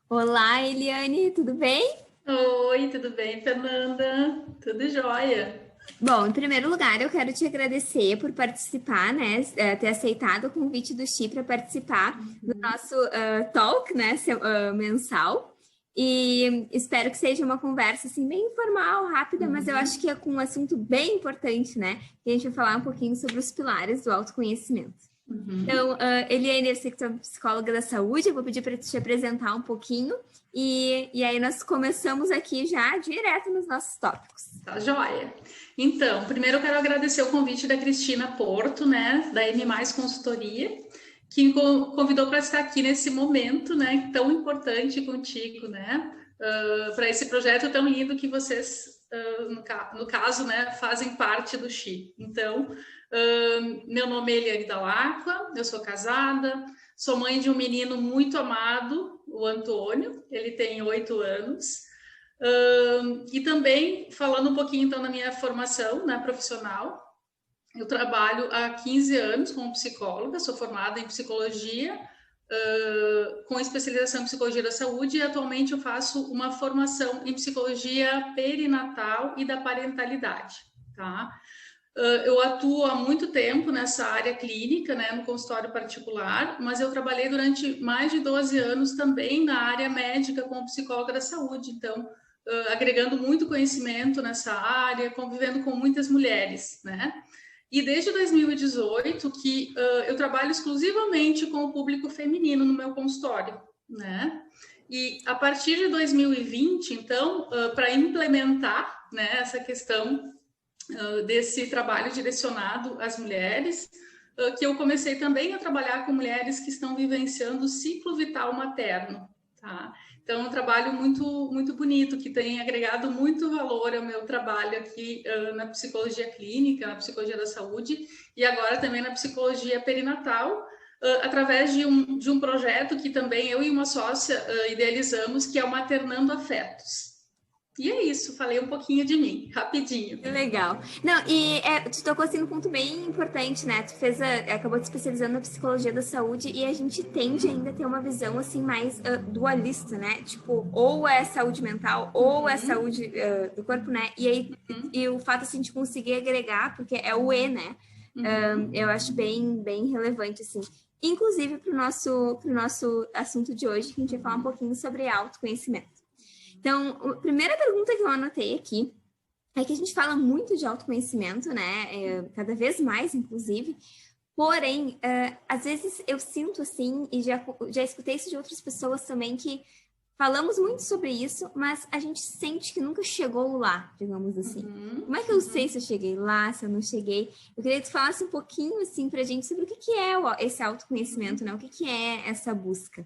Olá, Eliane, tudo bem? Oi, tudo bem, Fernanda? Tudo jóia? Bom, em primeiro lugar, eu quero te agradecer por participar, né? Ter aceitado o convite do Chi para participar do nosso talk, né? Mensal. E espero que seja uma conversa assim bem informal, rápida, mas eu acho que é com um assunto bem importante, né? E a gente vai falar um pouquinho sobre os pilares do autoconhecimento. Então, Eliane, eu sei que tu é psicóloga da saúde, eu vou pedir para te apresentar um pouquinho e aí nós começamos aqui já direto nos nossos tópicos. Tá jóia. Então, primeiro eu quero agradecer o convite da Cristina Porto, né, da M Mais Consultoria, que me convidou para estar aqui nesse momento, né, tão importante contigo, né, para esse projeto tão lindo que vocês, no caso, né, fazem parte do Chi. Então, meu nome é Eliane Dalacqua, eu sou casada, sou mãe de um menino muito amado, o Antônio, ele tem 8 anos. E também, falando um pouquinho então da minha formação, né, profissional, eu trabalho há 15 anos como psicóloga, sou formada em psicologia, com especialização em psicologia da saúde, e atualmente eu faço uma formação em psicologia perinatal e da parentalidade, tá? Eu atuo há muito tempo nessa área clínica, né, no consultório particular, mas eu trabalhei durante mais de 12 anos também na área médica como psicóloga da saúde, então, agregando muito conhecimento nessa área, convivendo com muitas mulheres, né? E desde 2018 que eu trabalho exclusivamente com o público feminino no meu consultório, né? E a partir de 2020, então, para implementar, né, essa questão desse trabalho direcionado às mulheres, que eu comecei também a trabalhar com mulheres que estão vivenciando o ciclo vital materno, tá? Então, é um trabalho muito bonito, que tem agregado muito valor ao meu trabalho aqui na psicologia clínica, na psicologia da saúde, e agora também na psicologia perinatal, através de um projeto que também eu e uma sócia idealizamos, que é o Maternando Afetos. E é isso, falei um pouquinho de mim, rapidinho. Que legal. Não, e tu tocou assim num ponto bem importante, né? Tu acabou te especializando na psicologia da saúde e a gente tende ainda a ter uma visão assim mais dualista, né? Tipo, ou é saúde mental ou é saúde do corpo, né? E aí e o fato assim de conseguir agregar, porque é o E, né? Eu acho bem relevante assim. Inclusive para o nosso assunto de hoje, que a gente vai falar um pouquinho sobre autoconhecimento. Então, a primeira pergunta que eu anotei aqui é que a gente fala muito de autoconhecimento, né? Cada vez mais, inclusive. Porém, às vezes eu sinto assim, e já escutei isso de outras pessoas também, que falamos muito sobre isso, mas a gente sente que nunca chegou lá, digamos assim. Como é que eu sei se eu cheguei lá, se eu não cheguei? Eu queria que tu falasse um pouquinho, assim, pra gente sobre o que é esse autoconhecimento, né? O que é essa busca?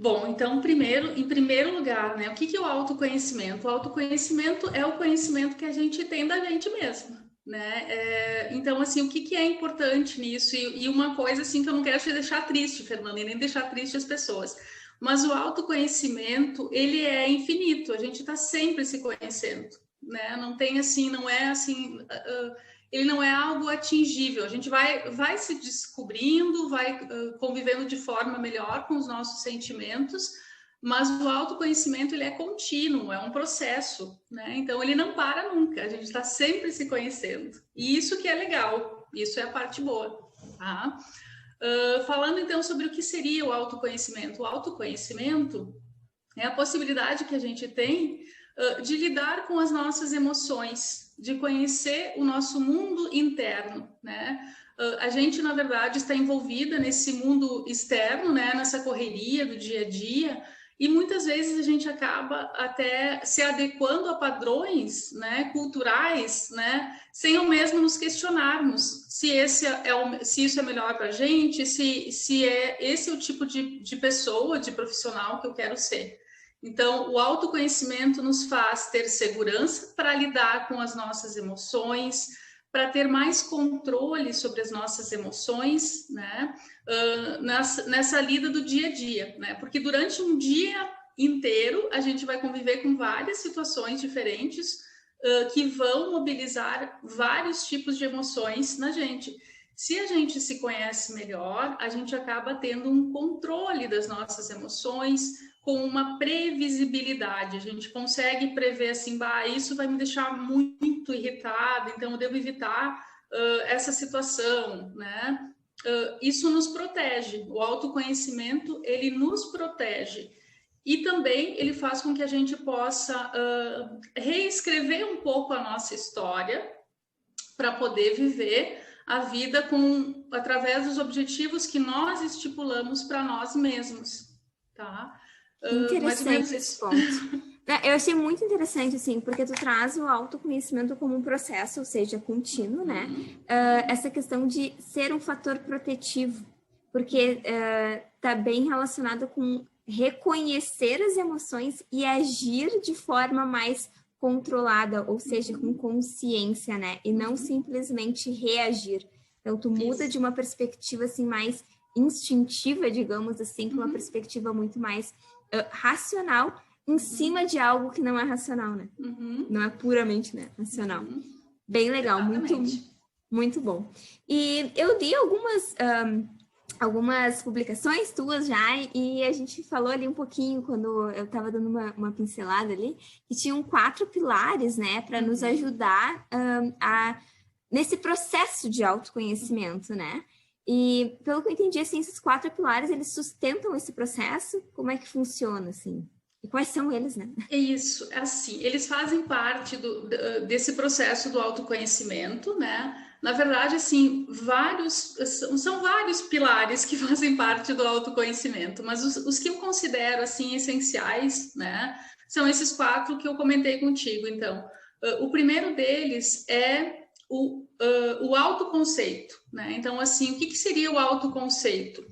Bom, então, em primeiro lugar, né, o que é o autoconhecimento? O autoconhecimento é o conhecimento que a gente tem da gente mesmo, né? Então, assim, o que é importante nisso? E uma coisa, assim, que eu não quero te deixar triste, Fernanda, e nem deixar triste as pessoas, mas o autoconhecimento, ele é infinito, a gente está sempre se conhecendo, né? Não tem, assim, não é, assim... ele não é algo atingível. A gente vai se descobrindo, vai convivendo de forma melhor com os nossos sentimentos, mas o autoconhecimento ele é contínuo, é um processo, né? Então ele não para nunca. A gente está sempre se conhecendo. E isso que é legal. Isso é a parte boa, tá? Falando então sobre o que seria o autoconhecimento. O autoconhecimento é a possibilidade que a gente tem de lidar com as nossas emoções, de conhecer o nosso mundo interno, né? A gente, na verdade, está envolvida nesse mundo externo, né? Nessa correria do dia a dia, e muitas vezes a gente acaba até se adequando a padrões, né, culturais, né, sem ao mesmo nos questionarmos se isso é melhor para a gente, se é esse o tipo de pessoa, de profissional que eu quero ser. Então, o autoconhecimento nos faz ter segurança para lidar com as nossas emoções, para ter mais controle sobre as nossas emoções, né? Nessa lida do dia a dia, né? Porque durante um dia inteiro a gente vai conviver com várias situações diferentes que vão mobilizar vários tipos de emoções na gente. Se a gente se conhece melhor, a gente acaba tendo um controle das nossas emoções, com uma previsibilidade. A gente consegue prever assim, bah, isso vai me deixar muito irritada, então eu devo evitar essa situação, né? Isso nos protege. O autoconhecimento, ele nos protege. E também ele faz com que a gente possa reescrever um pouco a nossa história para poder viver a vida através dos objetivos que nós estipulamos para nós mesmos, tá? Interessante esse ponto. Eu achei muito interessante, assim, porque tu traz o autoconhecimento como um processo, ou seja, contínuo, né? Essa questão de ser um fator protetivo, porque tá bem relacionado com reconhecer as emoções e agir de forma mais controlada, ou seja, com consciência, né? E não simplesmente reagir. Então, tu muda de uma perspectiva, assim, mais instintiva, digamos assim, para uma perspectiva muito mais racional, em cima de algo que não é racional, né? Não é puramente, né, racional. Bem legal, muito, muito bom. E eu li algumas publicações tuas já, e a gente falou ali um pouquinho, quando eu estava dando uma pincelada ali, que tinham 4 pilares, né, para nos ajudar nesse processo de autoconhecimento, né? E, pelo que eu entendi, assim, esses 4 pilares, eles sustentam esse processo? Como é que funciona, assim? E quais são eles, né? É isso, é assim, eles fazem parte desse processo do autoconhecimento, né? Na verdade, assim, são vários pilares que fazem parte do autoconhecimento, mas os que eu considero, assim, essenciais, né? São esses 4 que eu comentei contigo. Então, o primeiro deles é o autoconceito, né? Então, assim, o que seria o autoconceito?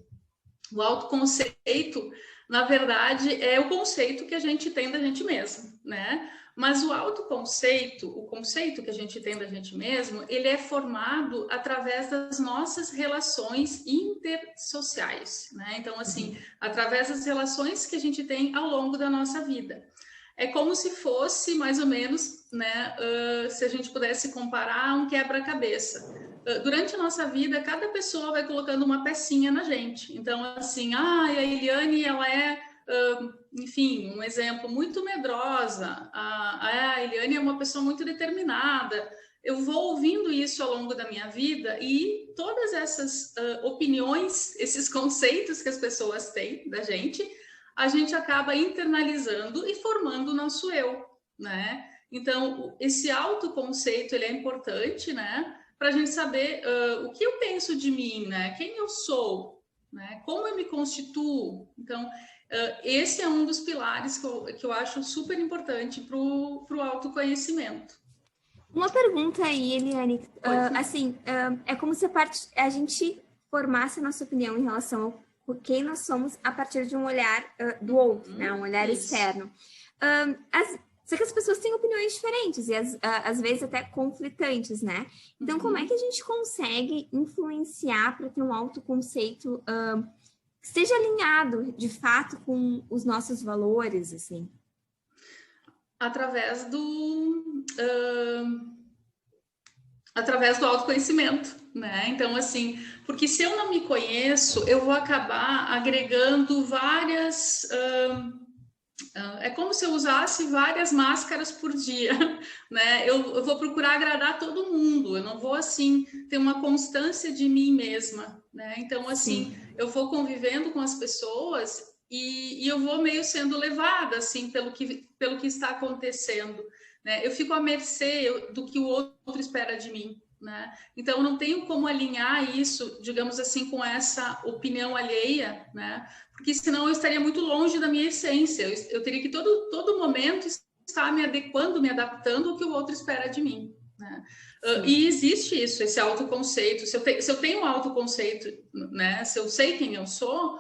O autoconceito, na verdade, é o conceito que a gente tem da gente mesmo, né? Mas o autoconceito, o conceito que a gente tem da gente mesmo, ele é formado através das nossas relações intersociais, né? Então, assim, através das relações que a gente tem ao longo da nossa vida. É como se fosse, mais ou menos, né, se a gente pudesse comparar um quebra-cabeça. Durante a nossa vida, cada pessoa vai colocando uma pecinha na gente. Então, assim, a Eliane, ela é, enfim, um exemplo, muito medrosa. A Eliane é uma pessoa muito determinada. Eu vou ouvindo isso ao longo da minha vida e todas essas opiniões, esses conceitos que as pessoas têm da gente, a gente acaba internalizando e formando o nosso eu, né? Então, esse autoconceito, ele é importante, né? Para a gente saber o que eu penso de mim, né? Quem eu sou, né? Como eu me constituo. Então, esse é um dos pilares que eu acho super importante para o autoconhecimento. Uma pergunta aí, Eliane. É como se a gente formasse a nossa opinião em relação ao quem nós somos a partir de um olhar do outro, né? Um olhar externo. Só que as pessoas têm opiniões diferentes e às vezes até conflitantes, né? Então, como é que a gente consegue influenciar para ter um autoconceito que esteja alinhado, de fato, com os nossos valores, assim? Através do autoconhecimento, né? Então, assim, porque se eu não me conheço, eu vou acabar agregando várias... é como se eu usasse várias máscaras por dia, né? Eu vou procurar agradar todo mundo, eu não vou, assim, ter uma constância de mim mesma, né? Então, assim, eu vou convivendo com as pessoas e eu vou meio sendo levada, assim, pelo que está acontecendo, né? Eu fico à mercê do que o outro espera de mim, né? Então, eu não tenho como alinhar isso, digamos assim, com essa opinião alheia, né? Porque senão eu estaria muito longe da minha essência. Eu teria que todo momento estar me adequando, me adaptando ao que o outro espera de mim, né? E existe isso, esse autoconceito. Se eu tenho um autoconceito, né? Se eu sei quem eu sou,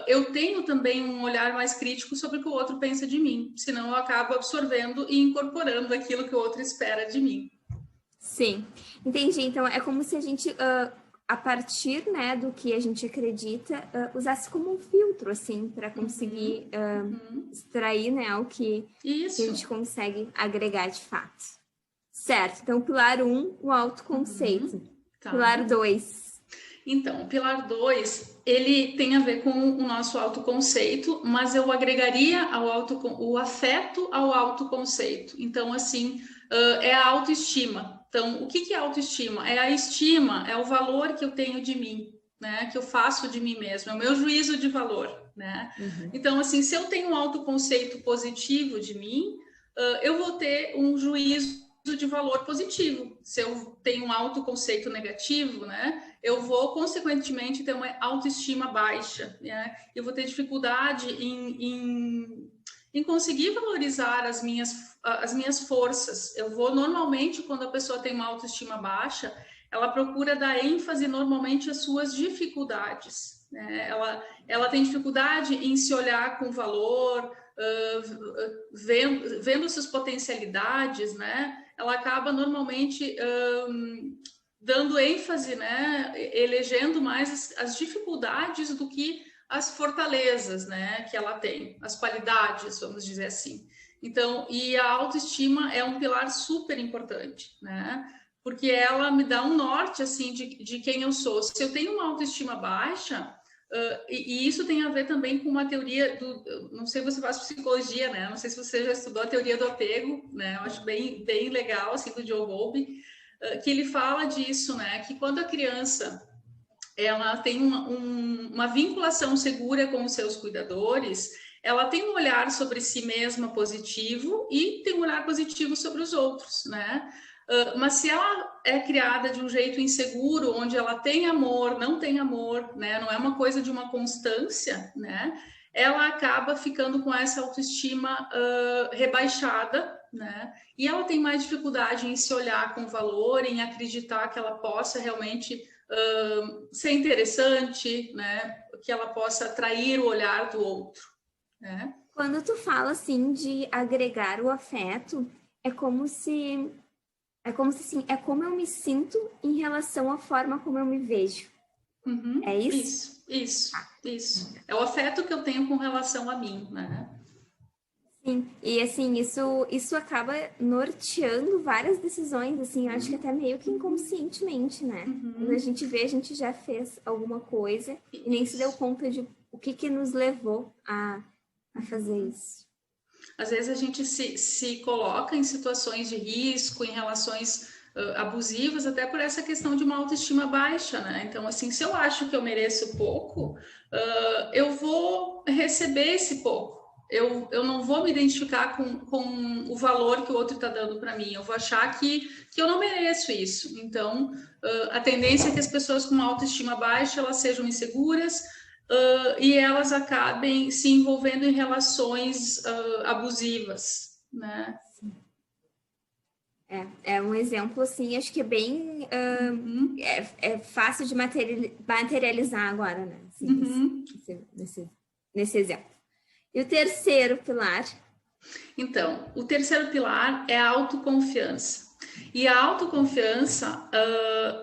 eu tenho também um olhar mais crítico sobre o que o outro pensa de mim. Senão eu acabo absorvendo e incorporando aquilo que o outro espera de mim. Sim, entendi. Então, é como se a gente, a partir, né, do que a gente acredita, usasse como um filtro, assim, para conseguir extrair, né, o que a Isso. gente consegue agregar de fato. Certo. Então, pilar 1, o autoconceito. Tá. Pilar 2. Então, o pilar 2, ele tem a ver com o nosso autoconceito, mas eu agregaria o afeto ao autoconceito. Então, assim, é a autoestima. Então, o que é autoestima? É a estima, é o valor que eu tenho de mim, né? Que eu faço de mim mesmo, é o meu juízo de valor, né? Então, assim, se eu tenho um autoconceito positivo de mim, eu vou ter um juízo de valor positivo. Se eu tenho um autoconceito negativo, né? Eu vou, consequentemente, ter uma autoestima baixa, né? Eu vou ter dificuldade em conseguir valorizar as minhas forças. Eu vou, normalmente, quando a pessoa tem uma autoestima baixa, ela procura dar ênfase, normalmente, às suas dificuldades, né? Ela tem dificuldade em se olhar com valor, vendo suas potencialidades, né? Ela acaba, normalmente, dando ênfase, né, elegendo mais as dificuldades do que as fortalezas, né, que ela tem, as qualidades, vamos dizer assim. Então, e a autoestima é um pilar super importante, né, porque ela me dá um norte, assim, de quem eu sou. Se eu tenho uma autoestima baixa, e isso tem a ver também com uma teoria não sei se você faz psicologia, né, não sei se você já estudou a teoria do apego, né, eu acho bem, bem legal, assim, do John Bowlby, que ele fala disso, né? Que quando a criança ela tem uma vinculação segura com os seus cuidadores, ela tem um olhar sobre si mesma positivo e tem um olhar positivo sobre os outros, né? Mas se ela é criada de um jeito inseguro, onde ela tem amor, não tem amor, né? Não é uma coisa de uma constância, né? Ela acaba ficando com essa autoestima rebaixada, né? E ela tem mais dificuldade em se olhar com valor, em acreditar que ela possa realmente ser interessante, né? Que ela possa atrair o olhar do outro, né? Quando tu fala, assim, de agregar o afeto, é como se, assim, é como eu me sinto em relação à forma como eu me vejo. É isso? Isso. É o afeto que eu tenho com relação a mim, né? Sim, e assim, isso acaba norteando várias decisões, assim, eu acho que até meio que inconscientemente, né? Quando a gente vê, a gente já fez alguma coisa e nem se deu conta de o que nos levou a fazer isso. Às vezes a gente se coloca em situações de risco, em relações abusivas, até por essa questão de uma autoestima baixa, né? Então, assim, se eu acho que eu mereço pouco, eu vou receber esse pouco. Eu não vou me identificar com o valor que o outro está dando para mim. Eu vou achar que eu não mereço isso. Então, a tendência é que as pessoas com uma autoestima baixa, elas sejam inseguras, e elas acabem se envolvendo em relações abusivas, né? É um exemplo, assim, acho que é bem... é fácil de materializar agora, né? Assim, nesse exemplo. E o terceiro pilar? Então, o terceiro pilar é a autoconfiança. E a autoconfiança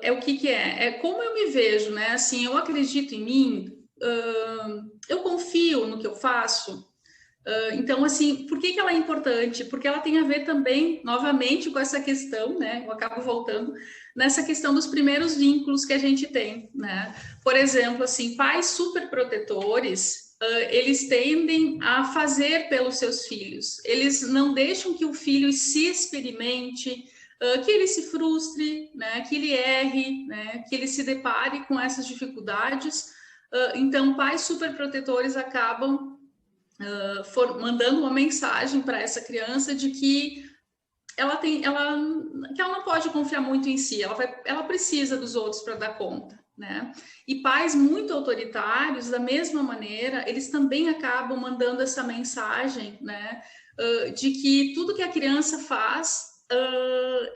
é o que é? É como eu me vejo, né? Assim, eu acredito em mim, eu confio no que eu faço. Então, assim, por que ela é importante? Porque ela tem a ver também, novamente, com essa questão, né? Eu acabo voltando nessa questão dos primeiros vínculos que a gente tem, né? Por exemplo, assim, pais super protetores, eles tendem a fazer pelos seus filhos. Eles não deixam que o filho se experimente, que ele se frustre, né? Que ele erre, né? Que ele se depare com essas dificuldades. Então, pais super protetores acabam mandando uma mensagem para essa criança de que que ela não pode confiar muito em si, ela precisa dos outros para dar conta, né? E pais muito autoritários, da mesma maneira, eles também acabam mandando essa mensagem, né? De que tudo que a criança faz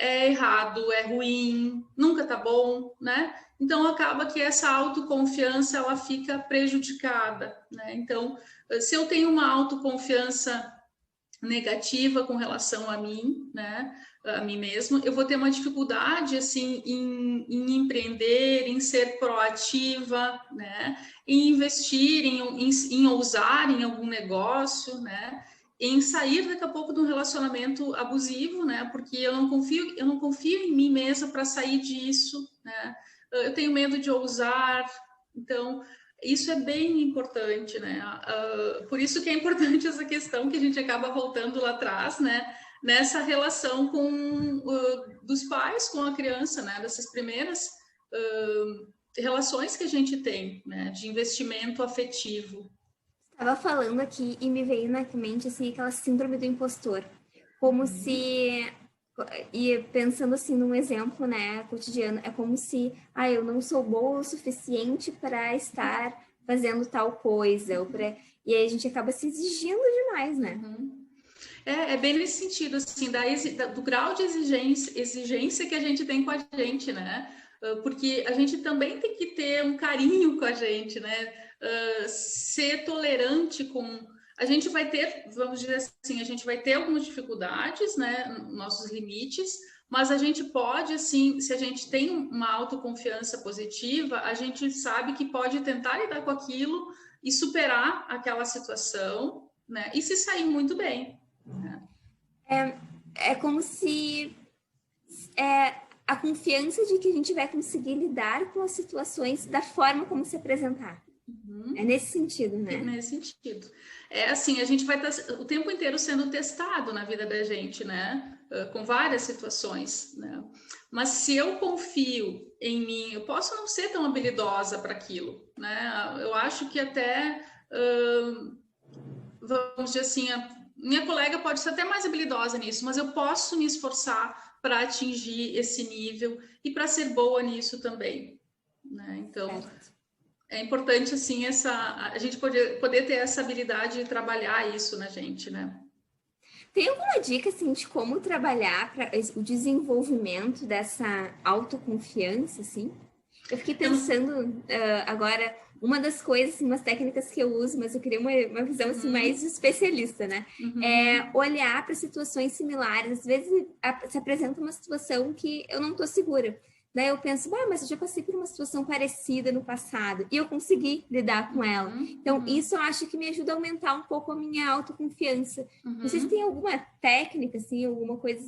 é errado, é ruim, nunca tá bom, né? Então acaba que essa autoconfiança ela fica prejudicada, né? Então, se eu tenho uma autoconfiança negativa com relação a mim, né? a mim mesmo, eu vou ter uma dificuldade, assim, em empreender, em ser proativa, né? Em investir, em ousar em algum negócio, né? Em sair daqui a pouco de um relacionamento abusivo, né? Porque eu não confio em mim mesma para sair disso, né? Eu tenho medo de ousar, então isso é bem importante, né? Por isso que é importante essa questão que a gente acaba voltando lá atrás, né? Nessa relação dos pais com a criança, né? Dessas primeiras relações que a gente tem, né? De investimento afetivo. Estava falando aqui e me veio na mente assim, aquela síndrome do impostor. Como se... E pensando assim num exemplo, né, cotidiano, é como se, eu não sou boa o suficiente para estar fazendo tal coisa. E aí a gente acaba se exigindo demais, né? É bem nesse sentido, assim, do grau de exigência que a gente tem com a gente, né? Porque a gente também tem que ter um carinho com a gente, né? Ser tolerante com... A gente vai ter, vamos dizer assim, a gente vai ter algumas dificuldades, né? Nossos limites, mas a gente pode, assim, se a gente tem uma autoconfiança positiva, a gente sabe que pode tentar lidar com aquilo e superar aquela situação, né? E se sair muito bem. É como se a confiança de que a gente vai conseguir lidar com as situações da forma como se apresentar. É nesse sentido, né? É nesse sentido. É assim, a gente vai estar o tempo inteiro sendo testado na vida da gente, né? Com várias situações, né? Mas se eu confio em mim, eu posso não ser tão habilidosa para aquilo, né? Eu acho que até, vamos dizer assim, minha colega pode ser até mais habilidosa nisso, mas eu posso me esforçar para atingir esse nível e para ser boa nisso também, né? Então... É importante, assim, a gente poder ter essa habilidade de trabalhar isso na gente, né? Tem alguma dica, assim, de como trabalhar para o desenvolvimento dessa autoconfiança, assim? Eu fiquei pensando agora, uma das coisas, assim, umas técnicas que eu uso, mas eu queria uma visão, assim, mais especialista, né? É olhar para situações similares. Às vezes se apresenta uma situação que eu não estou segura. Daí eu penso, mas eu já passei por uma situação parecida no passado e eu consegui lidar com ela. Então, isso eu acho que me ajuda a aumentar um pouco a minha autoconfiança. Vocês têm alguma técnica, assim, alguma coisa,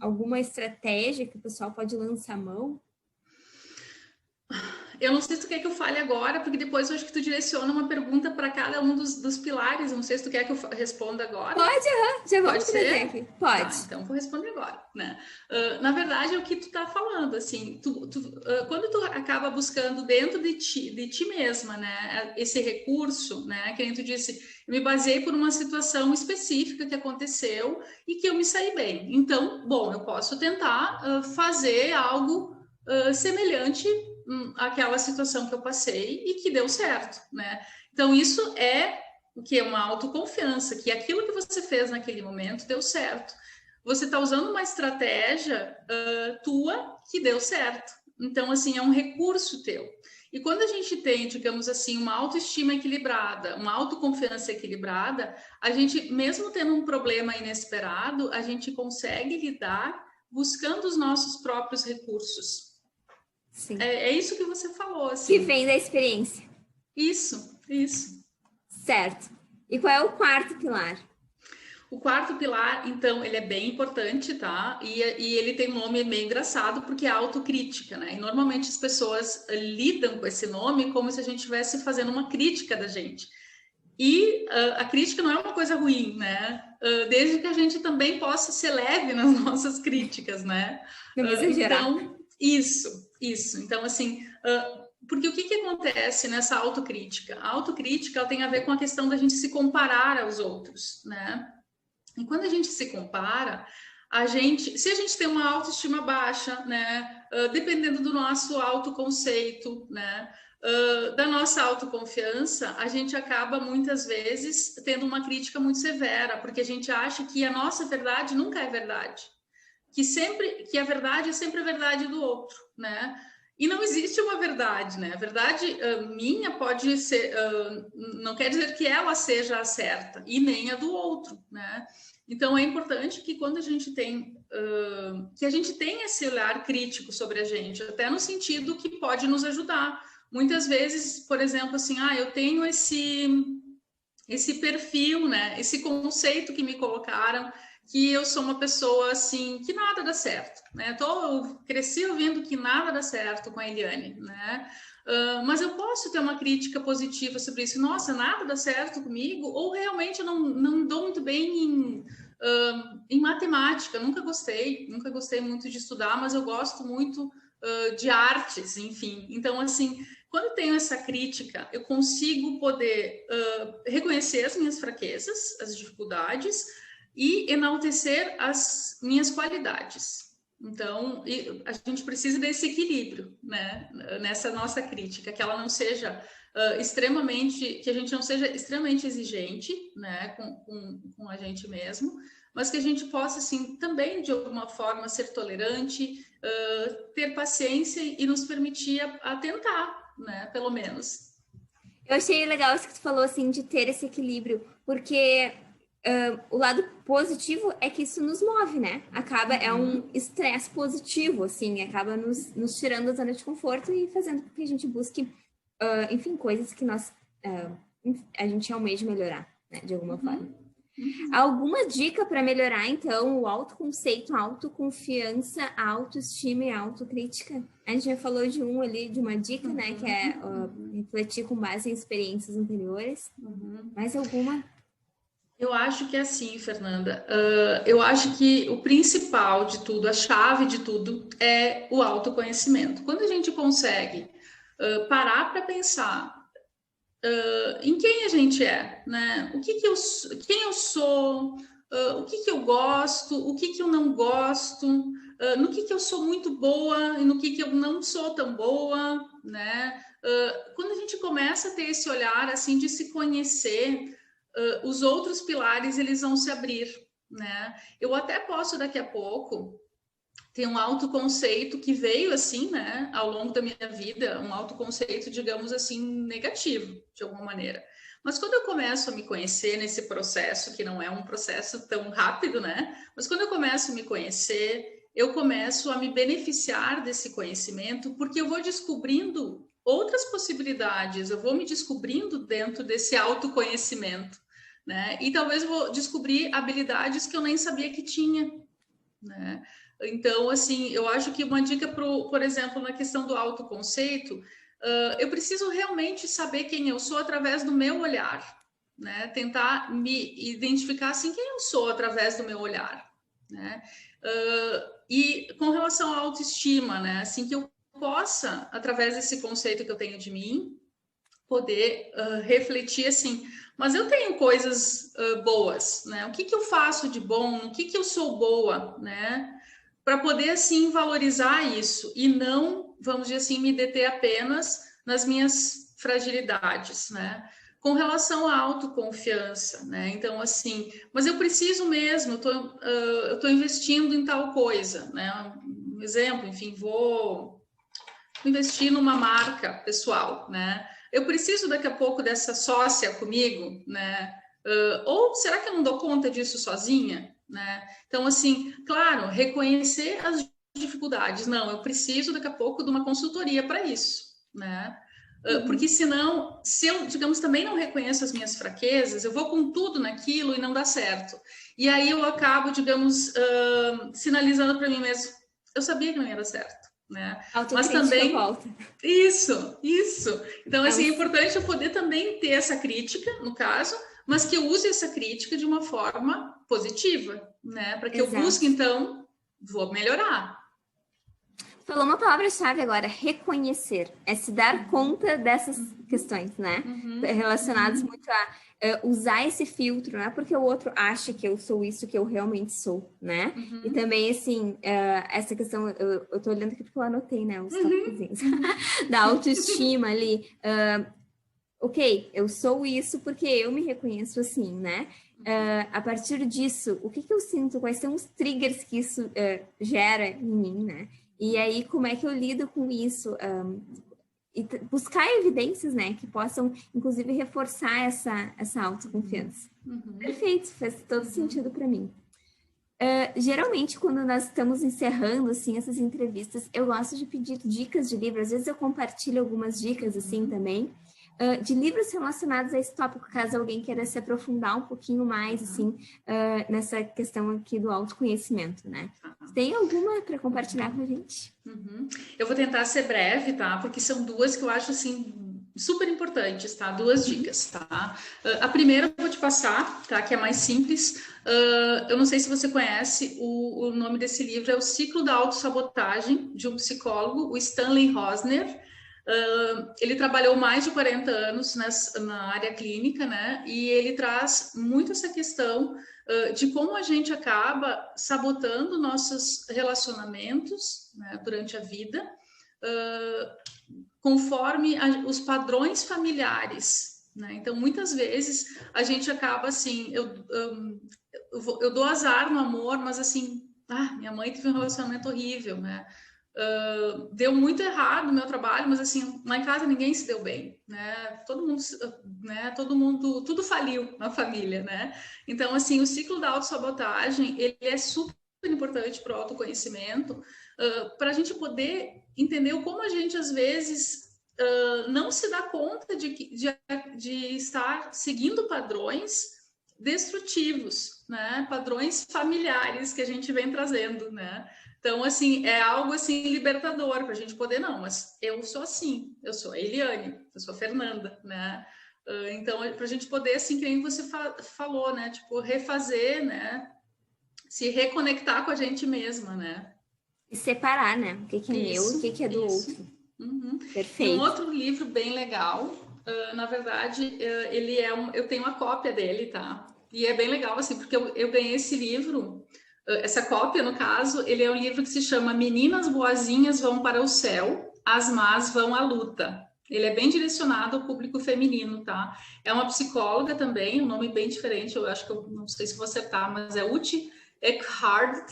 alguma estratégia que o pessoal pode lançar a mão? Eu não sei se tu quer que eu fale agora, porque depois eu acho que tu direciona uma pergunta para cada um dos pilares. Não sei se tu quer que eu responda agora. Pode, já vamos trazer aqui. Pode. Tá, então vou responder agora, né? Na verdade, é o que tu tá falando, assim, quando tu acaba buscando dentro de ti mesma, né, esse recurso, né, que nem tu disse, eu me baseei por uma situação específica que aconteceu e que eu me saí bem. Então, bom, eu posso tentar fazer algo semelhante àquela situação que eu passei e que deu certo, né? Então, isso é o que é uma autoconfiança, que aquilo que você fez naquele momento deu certo. Você está usando uma estratégia tua que deu certo. Então, assim, é um recurso teu. E quando a gente tem, digamos assim, uma autoestima equilibrada, uma autoconfiança equilibrada, a gente, mesmo tendo um problema inesperado, a gente consegue lidar buscando os nossos próprios recursos. Sim. É isso que você falou, assim. Que vem da experiência. Isso. Certo. E qual é o quarto pilar? O quarto pilar, então, ele é bem importante, tá? E ele tem um nome meio engraçado, porque é autocrítica, né? E normalmente as pessoas lidam com esse nome como se a gente estivesse fazendo uma crítica da gente. E a crítica não é uma coisa ruim, né? Desde que a gente também possa ser leve nas nossas críticas, né? Não exagerar. Então, isso. Então, assim... porque o que acontece nessa autocrítica? A autocrítica ela tem a ver com a questão da gente se comparar aos outros, né? E quando a gente se compara, se a gente tem uma autoestima baixa, né? Dependendo do nosso autoconceito, né? Da nossa autoconfiança, a gente acaba muitas vezes tendo uma crítica muito severa, porque a gente acha que a nossa verdade nunca é verdade, que a verdade é sempre a verdade do outro, né? E não existe uma verdade, né? A verdade minha pode ser, não quer dizer que ela seja a certa, e nem a do outro, né? Então é importante que quando a gente tem, que a gente tenha esse olhar crítico sobre a gente, até no sentido que pode nos ajudar. Muitas vezes, por exemplo, assim, eu tenho esse perfil, né? Esse conceito que me colocaram, que eu sou uma pessoa assim, que nada dá certo, né? Eu cresci ouvindo que nada dá certo com a Eliane, né? Mas eu posso ter uma crítica positiva sobre isso. Nossa, nada dá certo comigo? Ou realmente eu não dou muito bem em matemática? Nunca gostei muito de estudar, mas eu gosto muito de artes, enfim. Então, assim, quando eu tenho essa crítica, eu consigo poder reconhecer as minhas fraquezas, as dificuldades, e enaltecer as minhas qualidades. Então, a gente precisa desse equilíbrio, né? Nessa nossa crítica, que ela não seja que a gente não seja extremamente exigente, né, com a gente mesmo, mas que a gente possa, assim, também, de alguma forma, ser tolerante, ter paciência e nos permitir a tentar, né, pelo menos. Eu achei legal isso que tu falou, assim, de ter esse equilíbrio, porque o lado positivo é que isso nos move, né? É um estresse positivo, assim, acaba nos tirando da zona de conforto e fazendo com que a gente busque, enfim, coisas que a gente almeja melhorar, né? De alguma forma. Alguma dica para melhorar, então, o autoconceito, a autoconfiança, a autoestima e a autocrítica? A gente já falou de uma dica, né? Que é refletir com base em experiências anteriores. Mais alguma? Eu acho que é assim, Fernanda. Eu acho que o principal de tudo, a chave de tudo, é o autoconhecimento. Quando a gente consegue parar para pensar em quem a gente é, né? Quem eu sou, o que eu gosto, o que eu não gosto, no que eu sou muito boa e no que eu não sou tão boa, né? Quando a gente começa a ter esse olhar assim de se conhecer, os outros pilares eles vão se abrir, né? Eu até posso daqui a pouco ter um autoconceito que veio assim, né, ao longo da minha vida, um autoconceito, digamos assim, negativo, de alguma maneira. Mas quando eu começo a me conhecer nesse processo, que não é um processo tão rápido, né? Mas quando eu começo a me conhecer, eu começo a me beneficiar desse conhecimento, porque eu vou descobrindo outras possibilidades, eu vou me descobrindo dentro desse autoconhecimento, né? E talvez eu vou descobrir habilidades que eu nem sabia que tinha, né? Então, assim, eu acho que uma dica, por exemplo, na questão do autoconceito, eu preciso realmente saber quem eu sou através do meu olhar, né? Tentar me identificar, assim, quem eu sou através do meu olhar, né? E com relação à autoestima, né? Assim, que eu possa, através desse conceito que eu tenho de mim, poder refletir, assim, mas eu tenho coisas boas, né? O que eu faço de bom? O que eu sou boa, né? Para poder, assim, valorizar isso e não, vamos dizer assim, me deter apenas nas minhas fragilidades, né? Com relação à autoconfiança, né? Então, assim, mas eu preciso mesmo, eu tô investindo em tal coisa, né? Um exemplo, enfim, vou investir numa marca pessoal, né? Eu preciso daqui a pouco dessa sócia comigo, né? Ou será que eu não dou conta disso sozinha, né? Então, assim, claro, reconhecer as dificuldades. Não, eu preciso daqui a pouco de uma consultoria para isso, né? Porque senão, se eu, digamos, também não reconheço as minhas fraquezas, eu vou com tudo naquilo e não dá certo. E aí eu acabo, digamos, sinalizando para mim mesmo, eu sabia que não ia dar certo. Né? Mas também volta. Isso. Então, assim, é importante eu poder também ter essa crítica, no caso, mas que eu use essa crítica de uma forma positiva, né? Para que eu busque, então, vou melhorar. Falou uma palavra-chave agora, reconhecer. É se dar conta dessas questões, né? Relacionadas muito a usar esse filtro, não é porque o outro acha que eu sou isso que eu realmente sou, né? E também, assim, essa questão, eu tô olhando aqui porque eu anotei, né? Os toquezinhos da autoestima ali. Ok, eu sou isso porque eu me reconheço assim, né? A partir disso, o que eu sinto? Quais são os triggers que isso gera em mim, né? E aí, como é que eu lido com isso? E buscar evidências, né, que possam, inclusive, reforçar essa autoconfiança. Perfeito, faz todo sentido para mim. Geralmente, quando nós estamos encerrando, assim, essas entrevistas, eu gosto de pedir dicas de livros. Às vezes eu compartilho algumas dicas, assim, também, de livros relacionados a esse tópico, caso alguém queira se aprofundar um pouquinho mais, assim, nessa questão aqui do autoconhecimento, né? Tem alguma para compartilhar com a gente? Eu vou tentar ser breve, tá? Porque são duas que eu acho, assim, super importantes, tá? Duas dicas, tá? A primeira eu vou te passar, tá? Que é mais simples. Eu não sei se você conhece, o nome desse livro é O Ciclo da Autossabotagem, de um psicólogo, o Stanley Rosner. Ele trabalhou mais de 40 anos na área clínica, né? E ele traz muito essa questão de como a gente acaba sabotando nossos relacionamentos, né, durante a vida, conforme os padrões familiares, né? Então, muitas vezes a gente acaba assim, eu dou azar no amor, mas assim, minha mãe teve um relacionamento horrível, né? Deu muito errado no meu trabalho, mas assim, lá em casa ninguém se deu bem, né? Todo mundo, tudo faliu na família, né? Então, assim, o ciclo da autossabotagem, ele é super importante para o autoconhecimento, para a gente poder entender como a gente, às vezes, não se dá conta de estar seguindo padrões destrutivos, né? Padrões familiares que a gente vem trazendo, né? Então, assim, é algo assim libertador para a gente poder, não, mas eu sou assim, eu sou a Eliane, eu sou a Fernanda, né? Então, para a gente poder, assim, que nem você falou, né? Tipo, refazer, né? Se reconectar com a gente mesma, né? E separar, né? O que é meu e o que é do outro. Perfeito. E um outro livro bem legal, na verdade, eu tenho uma cópia dele, tá? E é bem legal, assim, porque eu ganhei esse livro. Essa cópia, no caso, ele é um livro que se chama Meninas Boazinhas Vão para o Céu, as Más Vão à Luta. Ele é bem direcionado ao público feminino, tá? É uma psicóloga também, um nome bem diferente, eu acho que eu não sei se vou acertar, mas é Ute Eckhart,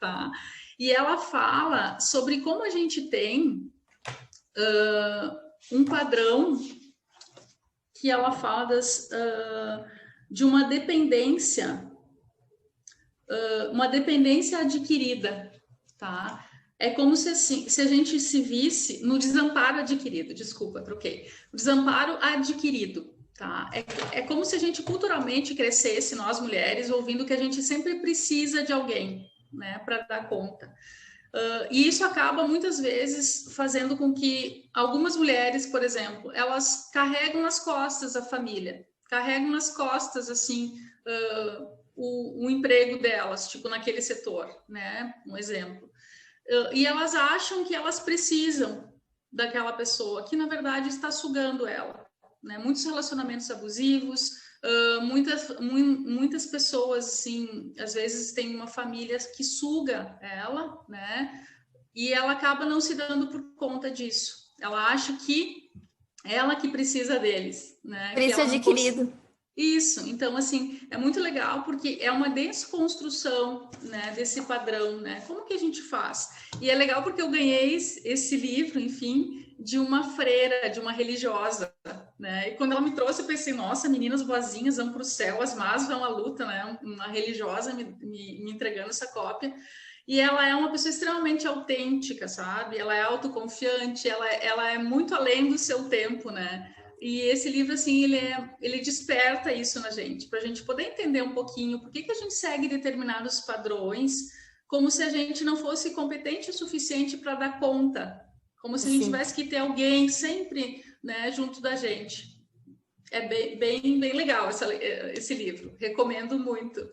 tá? E ela fala sobre como a gente tem um padrão que ela fala de uma dependência adquirida, tá? É como se a gente se visse no desamparo adquirido, desculpa, troquei. O desamparo adquirido, tá? É como se a gente culturalmente crescesse, nós mulheres, ouvindo que a gente sempre precisa de alguém, né, para dar conta. E isso acaba, muitas vezes, fazendo com que algumas mulheres, por exemplo, elas carregam nas costas a família, carregam nas costas, assim, o emprego delas, tipo, naquele setor, né? Um exemplo. E elas acham que elas precisam daquela pessoa, que, na verdade, está sugando ela, né? Muitos relacionamentos abusivos, muitas pessoas, assim, às vezes tem uma família que suga ela, né? E ela acaba não se dando por conta disso. Ela acha que ela que precisa deles, né? Preço adquirido. Isso, então, assim, é muito legal porque é uma desconstrução, né, desse padrão, né? Como que a gente faz? E é legal porque eu ganhei esse livro, enfim, de uma freira, de uma religiosa, né? E quando ela me trouxe, eu pensei, nossa, meninas boazinhas vão para o céu, as más vão à luta, né? Uma religiosa me entregando essa cópia. E ela é uma pessoa extremamente autêntica, sabe? Ela é autoconfiante, ela é muito além do seu tempo, né? E esse livro, assim, ele desperta isso na gente, para a gente poder entender um pouquinho por que a gente segue determinados padrões, como se a gente não fosse competente o suficiente para dar conta, como se a gente tivesse que ter alguém sempre, né, junto da gente. É bem legal esse livro, recomendo muito.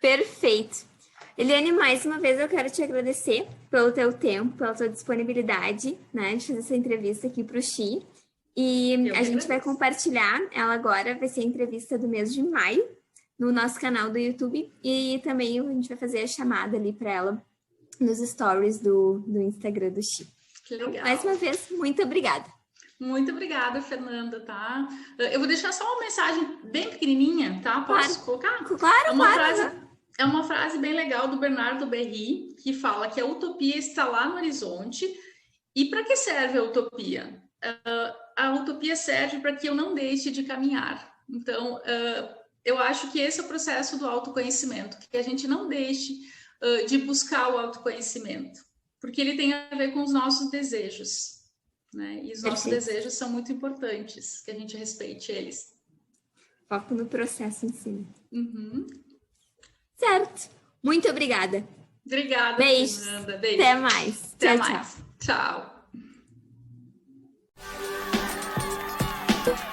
Perfeito. Eliane, mais uma vez eu quero te agradecer pelo teu tempo, pela tua disponibilidade, né, de fazer essa entrevista aqui para o Xi. E a gente vai compartilhar ela agora, vai ser a entrevista do mês de maio, no nosso canal do YouTube. E também a gente vai fazer a chamada ali para ela nos stories do Instagram do Xi. Que legal. Então, mais uma vez, muito obrigada. Muito obrigada, Fernanda, tá? Eu vou deixar só uma mensagem bem pequenininha, tá? Posso colocar? Claro, uma claro. Frase, é uma frase bem legal do Bernardo Berry, que fala que a utopia está lá no horizonte. E para que serve a utopia? A utopia serve para que eu não deixe de caminhar. Então, eu acho que esse é o processo do autoconhecimento, que a gente não deixe de buscar o autoconhecimento, porque ele tem a ver com os nossos desejos, né? E os nossos desejos são muito importantes, que a gente respeite eles. Foco no processo em si. Uhum. Certo. Muito obrigada. Obrigada, Beijo. Fernanda. Beijo. Até mais. Até Tchau, mais. Tchau. Tchau.